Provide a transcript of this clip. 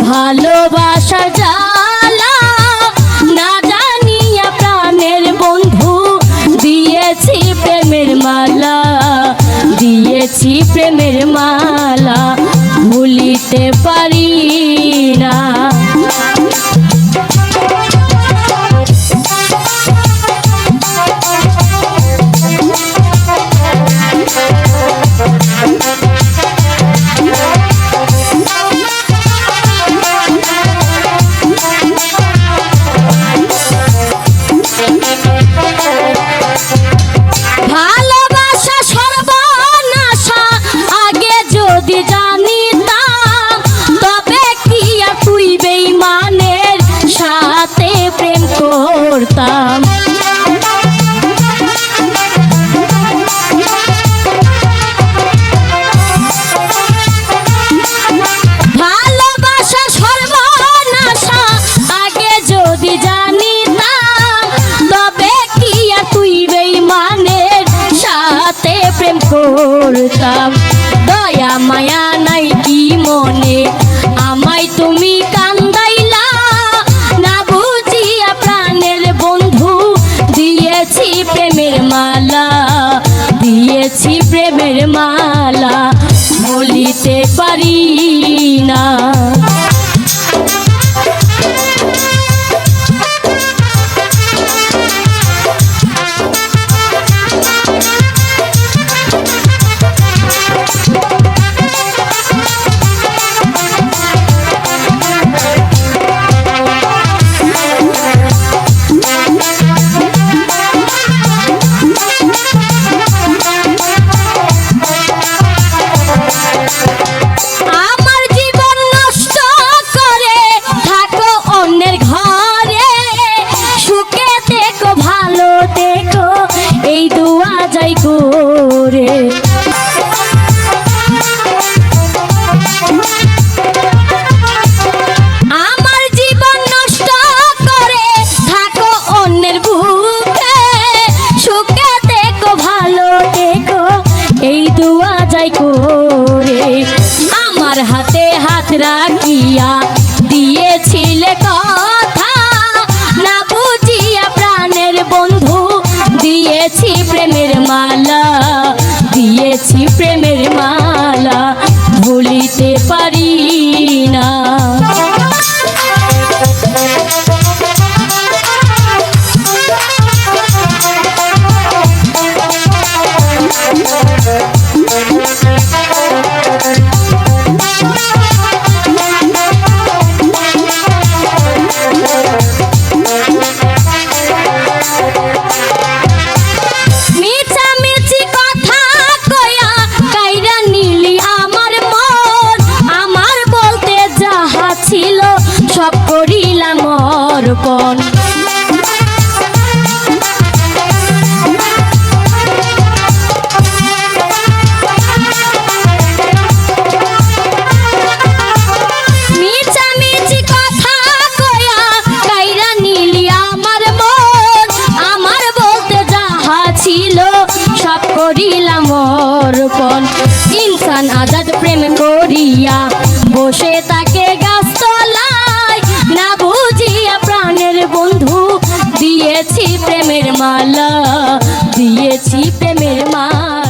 ভালোবাসার জ্বালা না জানিয়া প্রাণের বন্ধু দিয়েছি প্রেমের মালা, দিয়েছি প্রেমের মালা, ভুলিতে পারি না। ভালোবাসা সর্বনাশা আগে যদি জানিতাম, তবে কি আর তুই বেঈমানের সাথে প্রেম করতাম। দয়া মায়া নাই কি মনে আমায় তুমি কান্দাইলা, না বুঝিয়া প্রাণের বন্ধু দিয়েছি প্রেমের মালা, দিয়েছি প্রেমের মালা, বলিতে পারি না। আমার জীবন নষ্ট করে থাকো অন্যের বুকে, সুখে দেখো ভালো দেখো এই দুয়া যাই করে। আমার হাতে হাত রাখিয়া দিয়েছিলে কথা, না বুঝিয়া প্রাণের বন্ধু দিয়েছি প্রেমের মালা, দিয়েছি প্রেমের মালা, ভুলিতে পারি না। সব করিলাম অর্পণ, মিছামিছি কথা কয়া কাইরা নিলি আমার মন, আমার বলতে যাহা ছিল সব করিলাম অর্পণ। ইনসান আজাদ প্রেম করিয়া বসে তাকে গাছতলায়, না বুঝিয়া প্রাণের বন্ধু দিয়েছি প্রেমের মালা, দিয়েছি প্রেমের মালা।